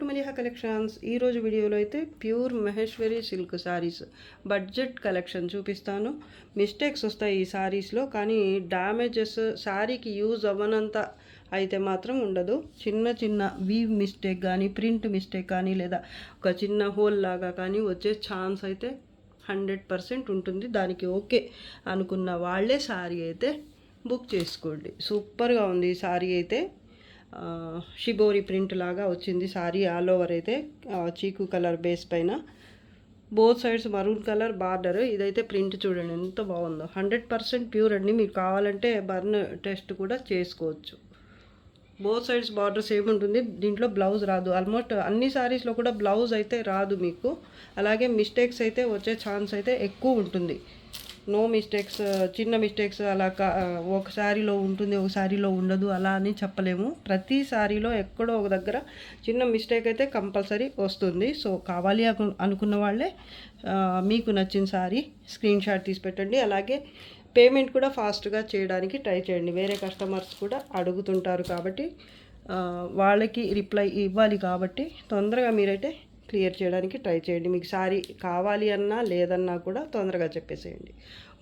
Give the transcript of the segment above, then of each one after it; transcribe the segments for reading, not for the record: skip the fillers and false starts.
To Maliha collections. ఈరోజు వీడియోలో అయితే pure Maheshwari silk saris budget collection చూపిస్తాను. మిస్టేక్స్ వస్తాయి ఈ శారీస్లో, కానీ డ్యామేజెస్ శారీకి యూజ్ అవ్వనంత అయితే మాత్రం ఉండదు. చిన్న చిన్న వీవ్ మిస్టేక్ కానీ, ప్రింట్ మిస్టేక్ కానీ, లేదా ఒక చిన్న హోల్ లాగా కానీ వచ్చే ఛాన్స్ అయితే 100% ఉంటుంది. దానికి ఓకే అనుకున్న వాళ్ళే శారీ అయితే బుక్ చేసుకోండి. సూపర్గా ఉంది ఈ శారీ అయితే. షిబోరి ప్రింట్ లాగా వచ్చింది శారీ. ఆల్ ఓవర్ అయితే చీకు కలర్ బేస్ పైన both sides maroon colour border. ఇదైతే ప్రింట్ చూడండి ఎంత బాగుందో. 100% ప్యూర్ అండి. మీకు కావాలంటే బర్న్ టెస్ట్ కూడా చేసుకోవచ్చు. బోత్ సైడ్స్ బార్డర్ సేమ్ ఉంటుంది. దీంట్లో బ్లౌజ్ రాదు. ఆల్మోస్ట్ అన్ని శారీస్లో కూడా బ్లౌజ్ అయితే రాదు మీకు. అలాగే మిస్టేక్స్ అయితే వచ్చే ఛాన్స్ అయితే ఎక్కువ ఉంటుంది. నో మిస్టేక్స్, చిన్న మిస్టేక్స్ అలా ఒక శారీలో ఉంటుంది, ఒక శారీలో ఉండదు అలా అని చెప్పలేము. ప్రతి శారీలో ఎక్కడో ఒక దగ్గర చిన్న మిస్టేక్ అయితే కంపల్సరీ వస్తుంది. సో కావాలి అనుకున్న వాళ్ళే మీకు నచ్చిన శారీ స్క్రీన్ షాట్ తీసి పెట్టండి. అలాగే పేమెంట్ కూడా ఫాస్ట్గా చేయడానికి ట్రై చేయండి. వేరే కస్టమర్స్ కూడా అడుగుతుంటారు కాబట్టి వాళ్ళకి రిప్లై ఇవ్వాలి కాబట్టి తొందరగా మీరైతే క్లియర్ చేయడానికి ట్రై చేయండి. మీకు శారీ కావాలి అన్నా లేదన్నా కూడా తొందరగా చెప్పేసేయండి.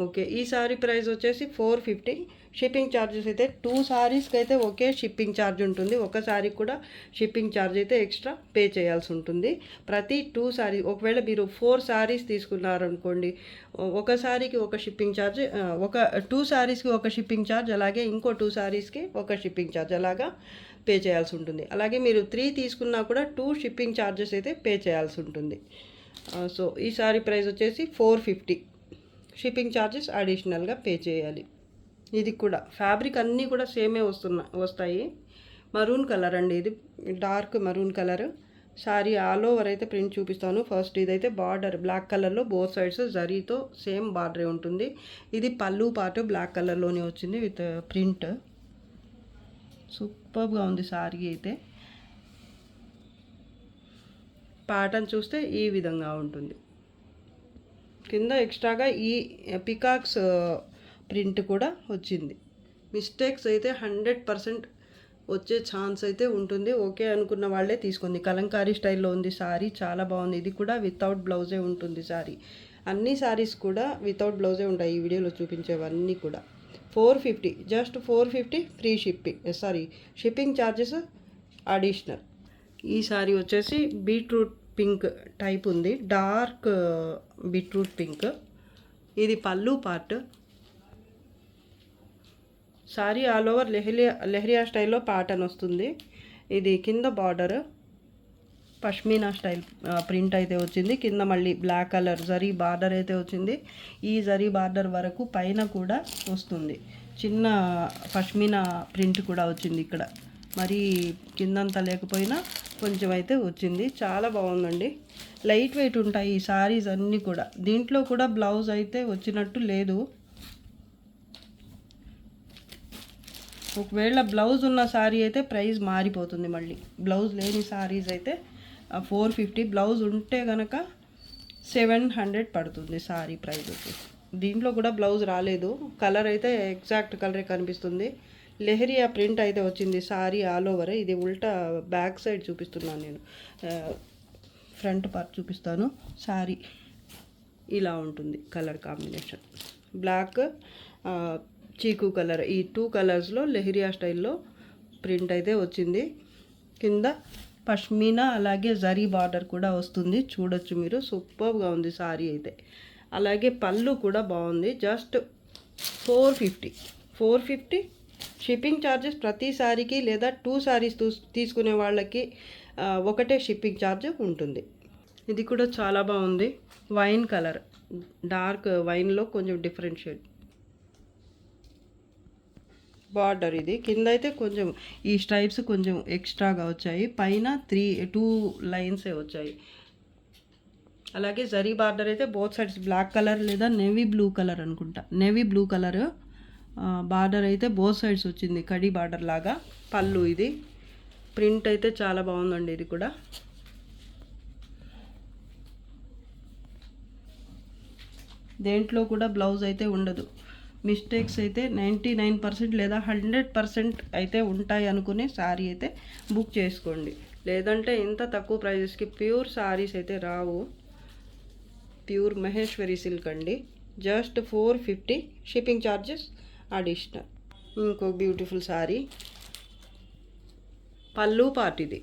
ఓకే, ఈ శారీ ప్రైస్ వచ్చేసి 450. షిప్పింగ్ ఛార్జెస్ అయితే 2 శారీస్కి అయితే ఒకే షిప్పింగ్ ఛార్జ్ ఉంటుంది. ఒక శారీ కూడా షిప్పింగ్ ఛార్జ్ అయితే ఎక్స్ట్రా పే చేయాల్సి ఉంటుంది. ప్రతి 2 శారీస్, ఒకవేళ మీరు 4 శారీస్ తీసుకున్నారనుకోండి, ఒక శారీకి ఒక షిప్పింగ్ ఛార్జ్, ఒక 2 శారీస్కి ఒక షిప్పింగ్ ఛార్జ్, అలాగే ఇంకో 2 శారీస్కి ఒక షిప్పింగ్ ఛార్జ్ అలాగా పే చేయాల్సి ఉంటుంది. అలాగే మీరు 3 తీసుకున్నా కూడా 2 షిప్పింగ్ ఛార్జెస్ అయితే పే చేయాల్సి ఉంటుంది. సో ఈ సారీ ప్రైస్ వచ్చేసి 450. షిప్పింగ్ ఛార్జెస్ అడిషనల్గా పే చేయాలి. ఇది కూడా ఫ్యాబ్రిక్ అన్నీ కూడా సేమే వస్తాయి. మరూన్ కలర్ అండి, ఇది dark maroon colour. Sari all over అయితే ప్రింట్ చూపిస్తాను. ఫస్ట్ ఇదైతే బార్డర్ బ్లాక్ కలర్లో బోత్ సైడ్స్ జరీతో సేమ్ బార్డరే ఉంటుంది. ఇది పళ్ళు పాటు బ్లాక్ కలర్లోనే వచ్చింది విత్ ప్రింట్. సూపర్గా ఉంది శారీ అయితే. ప్యాటర్న్ చూస్తే ఈ విధంగా ఉంటుంది. కింద ఎక్స్ట్రాగా ఈ పికాక్స్ ప్రింట్ కూడా వచ్చింది. మిస్టేక్స్ అయితే 100% వచ్చే ఛాన్స్ అయితే ఉంటుంది. ఓకే అనుకున్న వాళ్ళే తీసుకోండి. కలంకారీ స్టైల్లో ఉంది శారీ, చాలా బాగుంది. ఇది కూడా వితౌట్ బ్లౌజే ఉంటుంది శారీ. అన్ని శారీస్ కూడా వితౌట్ బ్లౌజే ఉంటాయి ఈ వీడియోలో చూపించేవన్నీ కూడా. 450, just 450 free shipping charges additional. ఈ శారీ వచ్చేసి బీట్రూట్ పింక్ టైప్ ఉంది, డార్క్ బీట్రూట్ పింక్. ఇది పళ్ళు part. Sari all over leheriya స్టైల్లో ప్యాటర్న్ వస్తుంది. ఇది కింద బార్డర్ పష్మీనా స్టైల్ ప్రింట్ అయితే వచ్చింది. కింద మళ్ళీ బ్లాక్ కలర్ జరీ బార్డర్ అయితే వచ్చింది. ఈ జరీ బార్డర్ వరకు పైన కూడా వస్తుంది. చిన్న పష్మీనా ప్రింట్ కూడా వచ్చింది ఇక్కడ. మరి కిందంతా లేకపోయినా కొంచెం అయితే వచ్చింది. చాలా బాగుందండి. లైట్ వెయిట్ ఉంటాయి ఈ శారీస్ అన్నీ కూడా. దీంట్లో కూడా బ్లౌజ్ అయితే వచ్చినట్టు లేదు. ఒకవేళ బ్లౌజ్ ఉన్న శారీ అయితే ప్రైస్ మారిపోతుంది. మళ్ళీ బ్లౌజ్ లేని శారీస్ అయితే 450, బ్లౌజ్ ఉంటే కనుక 700 పడుతుంది శారీ ప్రైస్ వచ్చేసి. దీంట్లో కూడా బ్లౌజ్ రాలేదు. కలర్ అయితే ఎగ్జాక్ట్ కలరే కనిపిస్తుంది. లెహరియా ప్రింట్ అయితే వచ్చింది శారీ ఆల్ ఓవర్. ఇది ఉల్టా బ్యాక్ సైడ్ చూపిస్తున్నాను నేను, ఫ్రంట్ పార్ట్ చూపిస్తాను. శారీ ఇలా ఉంటుంది కలర్ కాంబినేషన్. బ్లాక్ చీకు కలర్, ఈ 2 కలర్స్లో లెహరియా స్టైల్లో ప్రింట్ అయితే వచ్చింది. కింద పష్మీనా అలాగే జరీ బార్డర్ కూడా వస్తుంది, చూడొచ్చు మీరు. సూపర్గా ఉంది శారీ అయితే. అలాగే పళ్ళు కూడా బాగుంది. జస్ట్ 450 షిప్పింగ్ ఛార్జెస్ ప్రతి శారీకి, లేదా 2 శారీస్ తీసుకునే వాళ్ళకి ఒకటే షిప్పింగ్ ఛార్జ్ ఉంటుంది. ఇది కూడా చాలా బాగుంది. వైన్ కలర్, డార్క్ వైన్లో కొంచెం డిఫరెంట్ షేడ్ బార్డర్. ఇది కింద అయితే కొంచెం ఈ స్ట్రైప్స్ కొంచెం ఎక్స్ట్రాగా వచ్చాయి. పైన 2 లైన్సే వచ్చాయి. అలాగే జరీ బార్డర్ అయితే బోత్ సైడ్స్ బ్లాక్ కలర్ లేదా నేవీ బ్లూ కలర్ అనుకుంటా, నేవీ బ్లూ కలర్ బార్డర్ అయితే బోత్ సైడ్స్ వచ్చింది, కడి బార్డర్ లాగా. పళ్ళు ఇది ప్రింట్ అయితే చాలా బాగుందండి. ఇది కూడా దేంట్లో కూడా బ్లౌజ్ అయితే ఉండదు. మిస్టేక్స్ అయితే 99% లేదా 100% అయితే ఉంటాయి అనుకునే శారీ అయితే బుక్ చేసుకోండి. లేదంటే ఇంత తక్కువ ప్రైజెస్కి ప్యూర్ సారీస్ అయితే రావు. ప్యూర్ మహేశ్వరి సిల్క్ అండి. Just 450 shipping charges additional. ఇంకో బ్యూటిఫుల్ సారీ, పళ్ళు పార్ట్ ఇది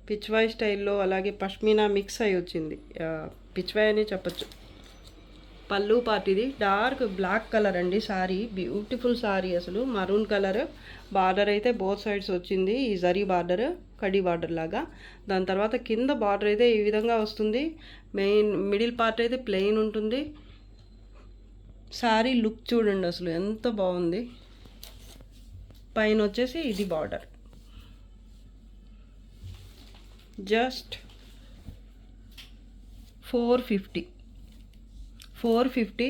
పిచ్వాయ్ స్టైల్లో అలాగే పష్మీనా మిక్స్ అయి వచ్చింది. పిచ్వాయ్ అని చెప్పచ్చు. పళ్ళు పార్ట్ ఇది డార్క్ బ్లాక్ కలర్ అండి. సారీ బ్యూటిఫుల్ సారీ, అసలు మరూన్ కలర్. బార్డర్ అయితే బోత్ సైడ్స్ వచ్చింది, ఈ జరీ బార్డర్, కడి బార్డర్ లాగా. దాని తర్వాత కింద బార్డర్ అయితే ఈ విధంగా వస్తుంది. మిడిల్ పార్ట్ అయితే ప్లెయిన్ ఉంటుంది. సారీ లుక్ చూడండి అసలు ఎంత బాగుంది. పైన వచ్చేసి ఇది బార్డర్. జస్ట్ 450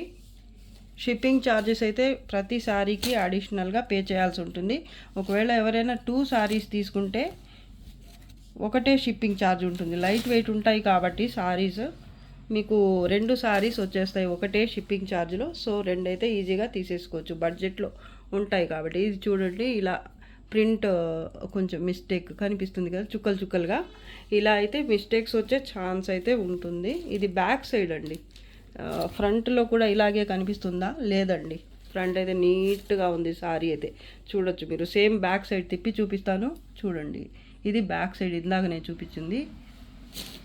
షిప్పింగ్ ఛార్జెస్ అయితే ప్రతి సారీకి అడిషనల్గా పే చేయాల్సి ఉంటుంది. ఒకవేళ ఎవరైనా 2 సారీస్ తీసుకుంటే ఒకటే షిప్పింగ్ ఛార్జ్ ఉంటుంది. లైట్ వెయిట్ ఉంటాయి కాబట్టి సారీస్ మీకు 2 సారీస్ వచ్చేస్తాయి ఒకటే షిప్పింగ్ ఛార్జ్లో. సో 2 అయితే ఈజీగా తీసేసుకోవచ్చు, బడ్జెట్లో ఉంటాయి కాబట్టి. ఇది చూడండి, ఇలా ప్రింట్ కొంచెం మిస్టేక్ కనిపిస్తుంది కదా, చుక్కలు చుక్కలుగా. ఇలా అయితే మిస్టేక్స్ వచ్చే ఛాన్స్ అయితే ఉంటుంది. ఇది బ్యాక్ సైడ్ అండి. ఫ్రంట్లో కూడా ఇలాగే కనిపిస్తుందా? లేదండి, ఫ్రంట్ అయితే నీట్గా ఉంది. సారీ అయితే చూడొచ్చు మీరు. సేమ్ బ్యాక్ సైడ్ తిప్పి చూపిస్తాను చూడండి. ఇది బ్యాక్ సైడ్, ఇందాక నేను చూపించింది.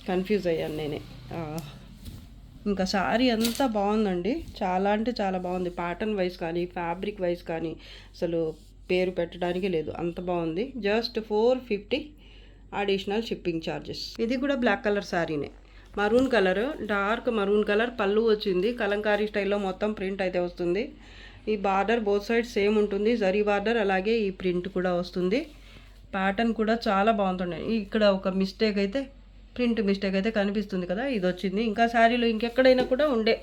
కన్ఫ్యూజ్ అయ్యాను నేనే. ఇంకా సారీ అంతా బాగుందండి, చాలా అంటే చాలా బాగుంది. ప్యాటర్న్ వైజ్ కానీ ఫ్యాబ్రిక్ వైజ్ కానీ అసలు పేరు పెట్టడానికి లేదు, అంత బాగుంది. Just 450 additional shipping charges. ఇది కూడా బ్లాక్ కలర్ సారీనే, maroon colour, dark maroon colour. పళ్ళు వచ్చింది కలంకారీ స్టైల్లో, మొత్తం ప్రింట్ అయితే వస్తుంది. ఈ బార్డర్ బోత్ సైడ్ సేమ్ ఉంటుంది, జరీ బార్డర్, అలాగే ఈ ప్రింట్ కూడా వస్తుంది. ప్యాటర్న్ కూడా చాలా బాగుంటుంది. ఇక్కడ ఒక మిస్టేక్ అయితే, ప్రింట్ మిస్టేక్ అయితే కనిపిస్తుంది కదా, ఇది వచ్చింది. ఇంకా శారీలో ఇంకెక్కడైనా కూడా ఉండే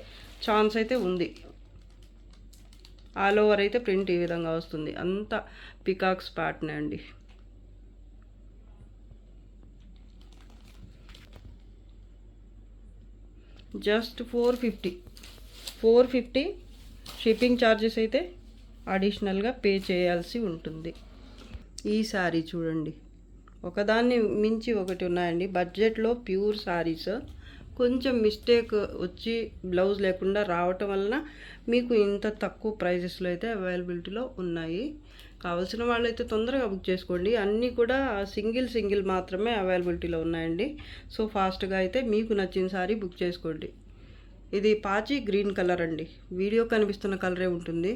ఛాన్స్ అయితే ఉంది. ఆల్ ఓవర్ అయితే ప్రింట్ ఈ విధంగా వస్తుంది. అంతా పికాక్స్ ప్యాటర్న్ అండి. జస్ట్ 450 షిప్పింగ్ ఛార్జెస్ అయితే అడిషనల్గా పే చేయాల్సి ఉంటుంది. ఈ సారీ చూడండి, ఒకదాన్ని మించి ఒకటి ఉన్నాయండి. బడ్జెట్లో ప్యూర్ సారీస్. కొంచెం మిస్టేక్ వచ్చి బ్లౌజ్ లేకుండా రావటం వలన మీకు ఇంత తక్కువ ప్రైజెస్లో అయితే అవైలబిలిటీలో ఉన్నాయి. కావాల్సిన వాళ్ళు అయితే తొందరగా బుక్ చేసుకోండి. అన్నీ కూడా సింగిల్ మాత్రమే అవైలబిలిటీలో ఉన్నాయండి. సో ఫాస్ట్గా అయితే మీకు నచ్చిన సారీ బుక్ చేసుకోండి. ఇది పాచి గ్రీన్ కలర్ అండి, వీడియో కనిపిస్తున్న కలరే ఉంటుంది.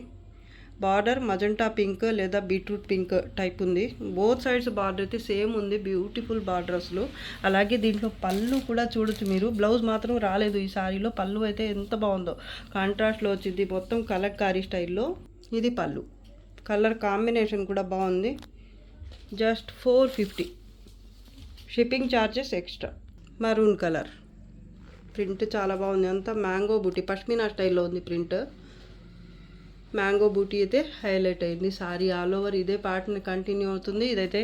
బార్డర్ మజంటా పింక్ లేదా బీట్రూట్ పింక్ టైప్ ఉంది. బోత్ సైడ్స్ బార్డర్ అయితే సేమ్ ఉంది, బ్యూటిఫుల్ బార్డర్ అసలు. అలాగే దీంట్లో పళ్ళు కూడా చూడొచ్చు మీరు. బ్లౌజ్ మాత్రం రాలేదు ఈ సారీలో. పళ్ళు అయితే ఎంత బాగుందో, కాంట్రాస్ట్లో వచ్చింది, మొత్తం కలంకారీ స్టైల్లో. ఇది పళ్ళు, కలర్ కాంబినేషన్ కూడా బాగుంది. Just 450 shipping charges extra. Maroon colour print చాలా బాగుంది, అంతా మ్యాంగో బూటీ పష్మినా స్టైల్లో ఉంది ప్రింట్. మ్యాంగో బూటీ అయితే హైలైట్ అయింది. సారీ ఆల్ ఓవర్ ఇదే పార్ట్ని కంటిన్యూ అవుతుంది. ఇదైతే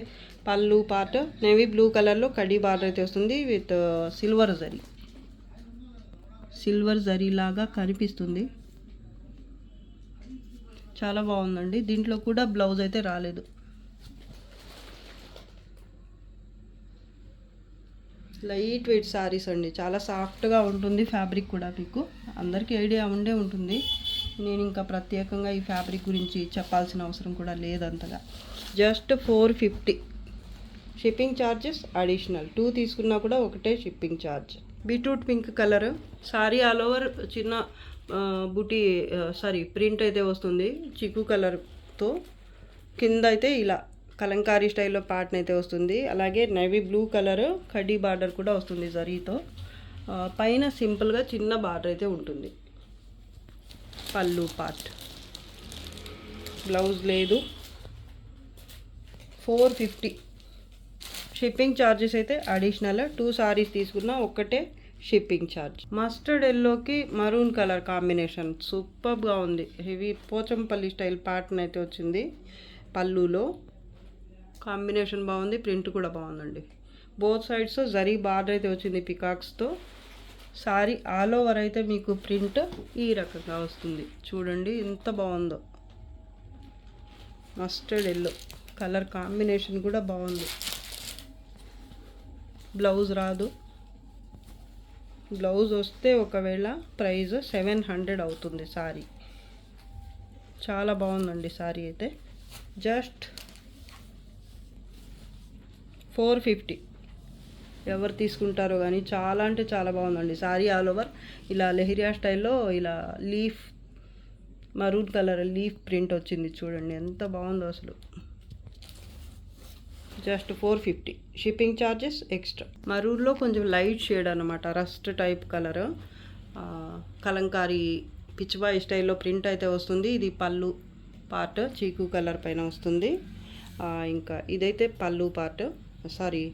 పళ్ళు పార్ట్ నేవీ బ్లూ కలర్లో కడీ బార్డర్ అయితే వస్తుంది విత్ సిల్వర్ జరీ లాగా కనిపిస్తుంది. చాలా బాగుందండి. దీంట్లో కూడా బ్లౌజ్ అయితే రాలేదు. లైట్ వెయిట్ సారీస్ అండి, చాలా సాఫ్ట్గా ఉంటుంది ఫ్యాబ్రిక్ కూడా. మీకు అందరికీ ఐడియా ఉండే ఉంటుంది. నేను ఇంకా ప్రత్యేకంగా ఈ ఫ్యాబ్రిక్ గురించి చెప్పాల్సిన అవసరం కూడా లేదంతగా. Just 450 shipping charges additional. 2 తీసుకున్నా కూడా ఒకటే shipping charge. Beetroot pink colour sari all over చిన్న బుటీ ప్రింట్ అయితే వస్తుంది చిక్కు కలర్తో. కింద అయితే ఇలా కలంకారీ స్టైల్లో ప్యాటర్న్ అయితే వస్తుంది. అలాగే నేవీ బ్లూ కలర్ కడ్డీ బార్డర్ కూడా వస్తుంది జరీతో. పైన సింపుల్గా చిన్న బార్డర్ అయితే ఉంటుంది. పళ్ళు పార్ట్, బ్లౌజ్ లేదు. 450 షిప్పింగ్ ఛార్జెస్ అయితే అడిషనల్. 2 సారీస్ తీసుకున్నా ఒక్కటే షిప్పింగ్ ఛార్జ్. మస్టర్డ్ ఎల్లోకి మరూన్ కలర్ కాంబినేషన్ సూపర్గా ఉంది. హెవీ పోచంపల్లి స్టైల్ ప్యాటర్న్ అయితే వచ్చింది. పళ్ళులో కాంబినేషన్ బాగుంది, ప్రింట్ కూడా బాగుందండి. బోత్ సైడ్స్ జరీ బార్డర్ అయితే వచ్చింది పికాక్స్తో. సారీ ఆల్ ఓవర్ అయితే మీకు ప్రింట్ ఈ రకంగా వస్తుంది. చూడండి ఎంత బాగుందో. మస్టర్డ్ ఎల్లో కలర్ కాంబినేషన్ కూడా బాగుంది. బ్లౌజ్ రాదు. బ్లౌజ్ వస్తే ఒకవేళ ప్రైస్ 700 అవుతుంది సారీ. చాలా బాగుందండి సారీ అయితే. జస్ట్ 450. ఎవరు తీసుకుంటారో కానీ చాలా అంటే చాలా బాగుందండి సారీ. ఆల్ ఓవర్ ఇలా లెహరియా స్టైల్లో ఇలా leaf maroon colour leaf print వచ్చింది చూడండి, ఎంత బాగుందో అసలు. జస్ట్ 450. Shipping charges extra. మరూన్లో కొంచెం లైట్ షేడ్ అనమాట, rust type colour, Kalamkari Pichwai స్టైల్లో ప్రింట్ అయితే వస్తుంది. ఇది పళ్ళు పార్ట్ చీకు కలర్ పైన వస్తుంది. ఇంకా ఇదైతే పళ్ళు పార్ట్, సారీ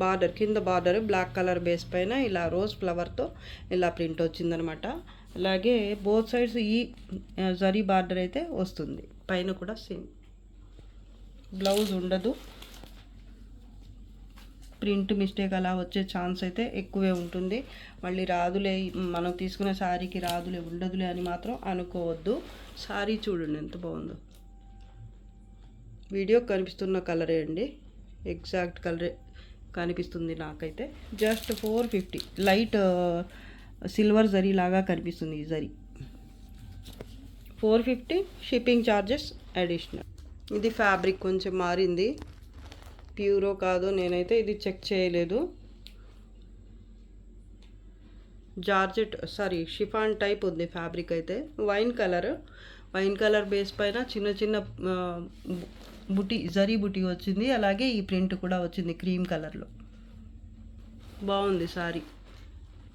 బార్డర్, కింద బార్డర్ బ్లాక్ కలర్ బేస్ పైన ఇలా రోజ్ ఫ్లవర్తో ఇలా ప్రింట్ వచ్చిందనమాట. అలాగే బోత్ సైడ్స్ ఈ జరీ బార్డర్ అయితే వస్తుంది. పైన కూడా సేమ్. బ్లౌజ్ ఉండదు. ప్రింట్ మిస్టేక్ అలా వచ్చే ఛాన్స్ అయితే ఎక్కువే ఉంటుంది. మళ్ళీ రాదులే, మనం తీసుకునే శారీకి రాదులే ఉండదులే అని మాత్రం అనుకోవద్దు. శారీ చూడండి ఎంత బాగుందో. వీడియో కనిపిస్తున్న కలరే అండి, ఎగ్జాక్ట్ కలరే కనిపిస్తుంది నాకైతే. జస్ట్ 450. లైట్ సిల్వర్ జరీ లాగా కనిపిస్తుంది ఈ జరీ. 450. Shipping charges additional. ఇది ఫ్యాబ్రిక్ కొంచెం మారింది, ప్యూరో కాదో నేనైతే ఇది చెక్ చేయలేదు. జార్జెట్ సారీ షిఫాన్ టైప్ ఉంది ఫ్యాబ్రిక్ అయితే. వైన్ కలర్ బేస్ పైన చిన్న చిన్న బుటీ జరీ బుటీ వచ్చింది. అలాగే ఈ ప్రింట్ కూడా వచ్చింది క్రీమ్ కలర్లో. బాగుంది సారీ.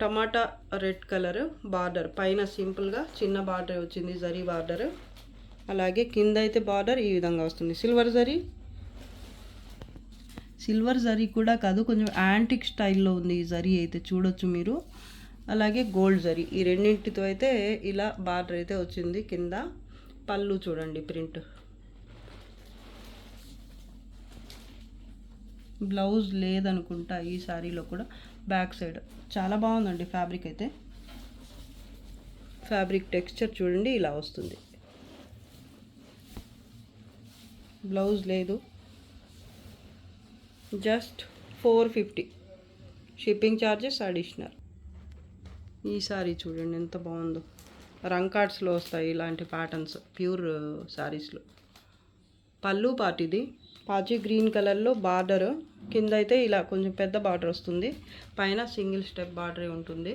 టమాటా రెడ్ కలర్ బార్డర్ పైన సింపుల్గా చిన్న బార్డర్ వచ్చింది, జరీ బార్డర్. అలాగే కింద అయితే బార్డర్ ఈ విధంగా వస్తుంది. సిల్వర్ జరీ కూడా కాదు, కొంచెం యాంటిక్ స్టైల్లో ఉంది ఈ జరీ అయితే, చూడొచ్చు మీరు. అలాగే గోల్డ్ జరీ, ఈ రెండింటితో అయితే ఇలా బార్డర్ అయితే వచ్చింది కింద. పళ్ళు చూడండి ప్రింట్. బ్లౌజ్ లేదనుకుంటా ఈ శారీలో కూడా. బ్యాక్ సైడ్ చాలా బాగుందండి ఫ్యాబ్రిక్ అయితే. ఫ్యాబ్రిక్ టెక్స్చర్ చూడండి ఇలా వస్తుంది. బ్లౌజ్ లేదు. జస్ట్ 450. Shipping charges additional. ఈ సారీ చూడండి ఎంత బాగుందో. రంకార్డ్స్లో వస్తాయి ఇలాంటి ప్యాటర్న్స్ ప్యూర్ శారీస్లో. పళ్ళు పార్ట్ ఇది పాచి గ్రీన్ కలర్లో బార్డర్. కింద అయితే ఇలా కొంచెం పెద్ద బార్డర్ వస్తుంది, పైన సింగిల్ స్టెప్ బార్డరే ఉంటుంది.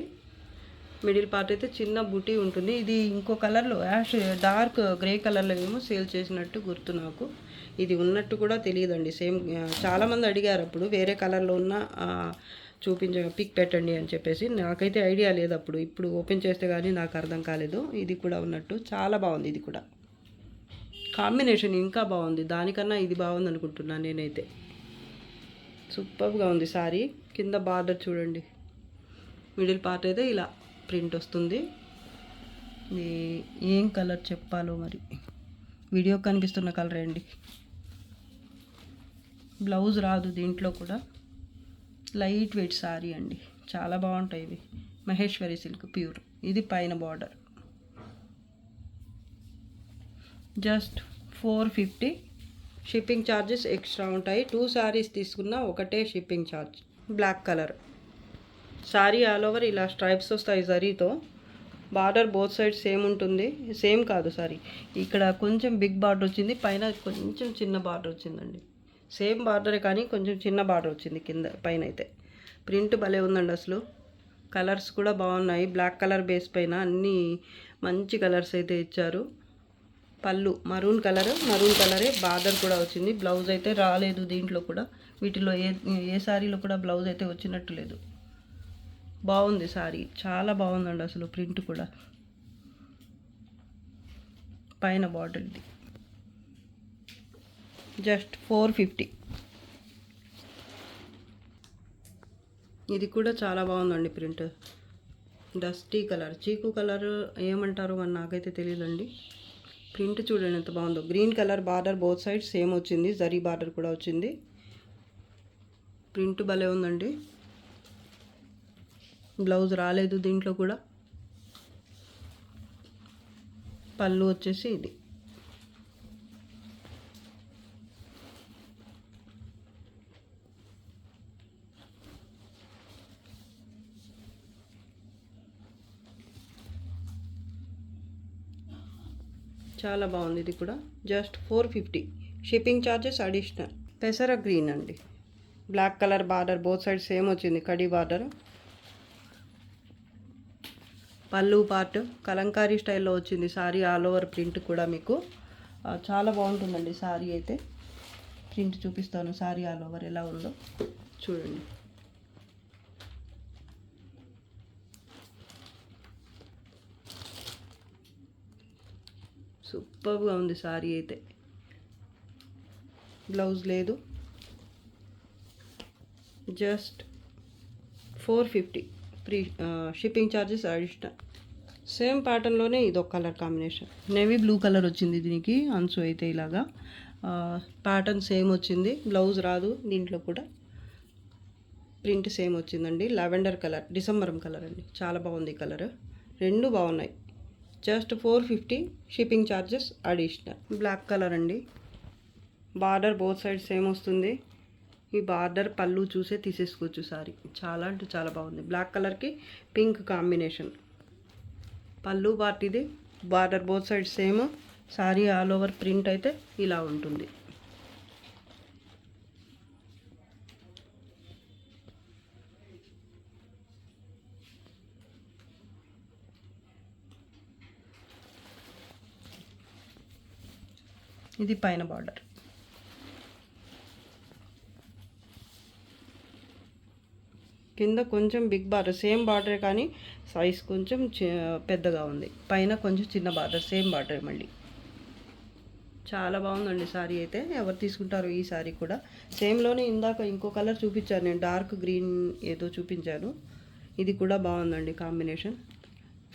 మిడిల్ పార్ట్ అయితే చిన్న బుటీ ఉంటుంది. ఇది ఇంకో కలర్లో డార్క్ గ్రే కలర్లో ఏమో సేల్ చేసినట్టు గుర్తు నాకు. ఇది ఉన్నట్టు కూడా తెలియదండి. సేమ్ చాలామంది అడిగారు అప్పుడు, వేరే కలర్లో ఉన్న పిక్ పెట్టండి అని చెప్పేసి. నాకైతే ఐడియా లేదు అప్పుడు. ఇప్పుడు ఓపెన్ చేస్తే కానీ నాకు అర్థం కాలేదు. ఇది కూడా ఉన్నట్టు చాలా బాగుంది. ఇది కూడా కాంబినేషన్ ఇంకా బాగుంది, దానికన్నా ఇది బాగుంది అనుకుంటున్నాను నేనైతే. సూపర్గా ఉంది సారీ. కింద బార్డర్ చూడండి, మిడిల్ పార్ట్ అయితే ఇలా ప్రింట్ వస్తుంది. ఇది ఏం కలర్ చెప్పాలో మరి, వీడియో కనిపిస్తున్న కలరే అండి. బ్లౌజ్ రాదు దీంట్లో కూడా. లైట్ వెయిట్ సారీ అండి, చాలా బాగుంటాయి ఇవి. Maheshwari silk pure. ఇది పైన border. Just 450. Shipping charges extra ఉంటాయి. 2 శారీస్ తీసుకున్నా ఒకటే shipping charge. Black colour sari all over ఇలా స్ట్రైప్స్ వస్తాయి జరీతో. బార్డర్ బోత్ సైడ్ సేమ్ ఉంటుంది. సేమ్ కాదు సారీ, ఇక్కడ కొంచెం బిగ్ బార్డర్ వచ్చింది, పైన కొంచెం చిన్న బార్డర్ వచ్చిందండి. సేమ్ బార్డరే కానీ కొంచెం చిన్న బార్డర్ వచ్చింది కింద పైన అయితే. ప్రింట్ భలే ఉందండి అసలు. కలర్స్ కూడా బాగున్నాయి. బ్లాక్ కలర్ బేస్ పైన అన్నీ మంచి కలర్స్ అయితే ఇచ్చారు. పళ్ళు మరూన్ కలరే బార్డర్ కూడా వచ్చింది. బ్లౌజ్ అయితే రాలేదు దీంట్లో కూడా. వీటిలో ఏ శారీలో కూడా బ్లౌజ్ అయితే వచ్చినట్టు లేదు. బాగుంది శారీ, చాలా బాగుందండి అసలు. ప్రింట్ కూడా పైన బార్డర్ ఇది. జస్ట్ 450. ఇది కూడా చాలా బాగుందండి ప్రింట్. డస్టీ కలర్, చీకు కలర్ ఏమంటారు అని నాకైతే తెలియదండి. ప్రింట్ చూడండి ఎంత బాగుందో. Green colour border both side same వచ్చింది, జరీ బార్డర్ కూడా వచ్చింది. ప్రింట్ భలే ఉందండి. బ్లౌజ్ రాలేదు దీంట్లో కూడా. పళ్ళు వచ్చేసి ఇది. చాలా బాగుంది ఇది కూడా. జస్ట్ 450. Shipping charges additional. పెసర గ్రీన్ అండి, black colour border, both side same వచ్చింది కడీ బార్డర్. పళ్ళు పార్ట్ కలంకారీ స్టైల్లో వచ్చింది సారీ, ఆల్ ఓవర్ ప్రింట్ కూడా మీకు చాలా బాగుంటుందండి సారీ అయితే. ప్రింట్ చూపిస్తాను సారీ ఆల్ ఓవర్ ఎలా ఉందో చూడండి. సూపర్గా ఉంది సారీ అయితే. బ్లౌజ్ లేదు, just 450 free, shipping charges additional. Same ప్యాటర్న్లోనే ఇదొక colour combination, navy blue colour వచ్చింది దీనికి అంచు అయితే. ఇలాగా ప్యాటర్న్ సేమ్ వచ్చింది, బ్లౌజ్ రాదు దీంట్లో కూడా. ప్రింట్ సేమ్ వచ్చిందండి, లావెండర్ కలర్, డిసెంబరం కలర్ అండి. చాలా బాగుంది కలర్, రెండు బాగున్నాయి. Just 450, shipping charges additional. Black colour అండి, బార్డర్ బోత్ సైడ్ సేమ్ వస్తుంది. ఈ బార్డర్ పళ్ళు చూసే తీసేసుకోవచ్చు సారీ, చాలా అంటే చాలా బాగుంది. బ్లాక్ కలర్కి పింక్ కాంబినేషన్. పళ్ళు పార్ట్ ఇది, border both side same. Sorry all over print అయితే ఇలా ఉంటుంది. ఇది పైన బార్డర్. కింద కొంచెం బిగ్ బార్డర్, సేమ్ బార్డరే కానీ సైజ్ కొంచెం పెద్దగా ఉంది. పైన కొంచెం చిన్న బార్డర్, సేమ్ బార్డర్ మళ్ళీ. చాలా బాగుందండి సారీ అయితే. ఎవరు తీసుకుంటారు ఈ సారీ కూడా. సేమ్లోనే ఇందాక ఇంకో కలర్ చూపించాను నేను, డార్క్ గ్రీన్ ఏదో చూపించాను. ఇది కూడా బాగుందండి కాంబినేషన్.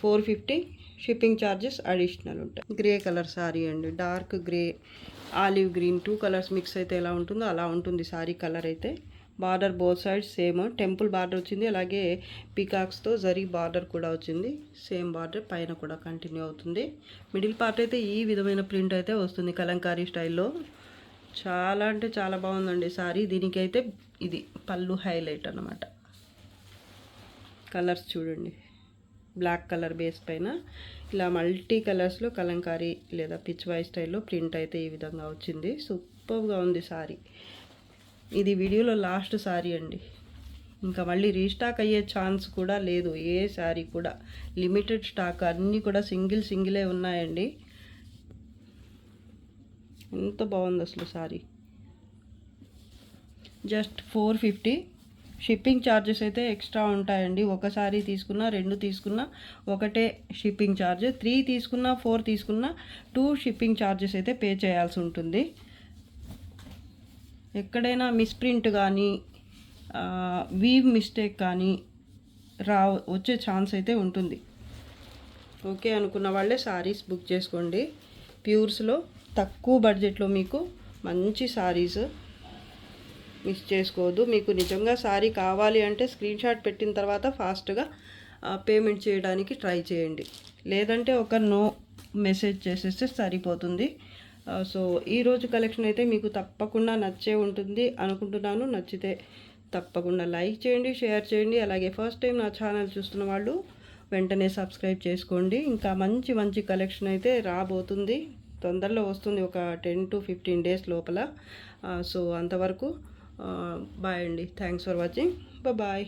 450, షిప్పింగ్ ఛార్జెస్ అడిషనల్ ఉంటాయి. గ్రే కలర్ సారీ అండి, dark grey, olive green, 2 colours mix అయితే ఎలా ఉంటుందో అలా ఉంటుంది సారీ కలర్ అయితే. Border both sides same, temple border వచ్చింది, అలాగే పీకాక్స్తో జరీ బార్డర్ కూడా వచ్చింది. సేమ్ బార్డర్ పైన కూడా కంటిన్యూ అవుతుంది. మిడిల్ పార్ట్ అయితే ఈ విధమైన ప్రింట్ అయితే వస్తుంది కలంకారీ స్టైల్లో. చాలా అంటే చాలా బాగుందండి సారీ. దీనికైతే ఇది పళ్ళు హైలైట్ అన్నమాట. కలర్స్ చూడండి, బ్లాక్ కలర్ బేస్ పైన ఇలా మల్టీ కలర్స్లో కలంకారీ లేదా పిచ్వాయ్ స్టైల్లో ప్రింట్ అయితే ఈ విధంగా వచ్చింది. సూపర్గా ఉంది సారీ. ఇది వీడియోలో లాస్ట్ సారీ అండి, ఇంకా మళ్ళీ రీస్టాక్ అయ్యే ఛాన్స్ కూడా లేదు. ఏ సారీ కూడా లిమిటెడ్ స్టాక్, అన్నీ కూడా సింగిలే ఉన్నాయండి. ఎంత బాగుంది అసలు సారీ. జస్ట్ 450, షిప్పింగ్ ఛార్జెస్ అయితే ఎక్స్ట్రా ఉంటాయండి. ఒక సారీ తీసుకున్నా, 2 తీసుకున్నా ఒకటే షిప్పింగ్ ఛార్జ్, 3 తీసుకున్నా, 4 తీసుకున్నా 2 షిప్పింగ్ ఛార్జెస్ అయితే పే చేయాల్సి ఉంటుంది. ఎక్కడైనా మిస్ప్రింట్ కానీ వీవ్ మిస్టేక్ కానీ వచ్చే ఛాన్స్ అయితే ఉంటుంది. ఓకే అనుకున్న వాళ్ళే సారీస్ బుక్ చేసుకోండి. ప్యూర్స్లో తక్కువ బడ్జెట్లో మీకు మంచి సారీస్ మిస్ చేసుకోవద్దు. మీకు నిజంగా సారీ కావాలి అంటే స్క్రీన్ షాట్ పెట్టిన తర్వాత ఫాస్ట్గా పేమెంట్ చేయడానికి ట్రై చేయండి. లేదంటే ఒక నో మెసేజ్ చేసేస్తే సరిపోతుంది. సో ఈరోజు కలెక్షన్ అయితే మీకు తప్పకుండా నచ్చే ఉంటుంది అనుకుంటున్నాను. నచ్చితే తప్పకుండా లైక్ చేయండి, షేర్ చేయండి. అలాగే ఫస్ట్ టైం నా ఛానల్ చూస్తున్న వాళ్ళు వెంటనే సబ్స్క్రైబ్ చేసుకోండి. ఇంకా మంచి కలెక్షన్ అయితే రాబోతుంది, తొందరలో వస్తుంది, ఒక 10 to 15 days లోపల. సో అంతవరకు బాయ్ అండి. Thanks for watching. బాయ్.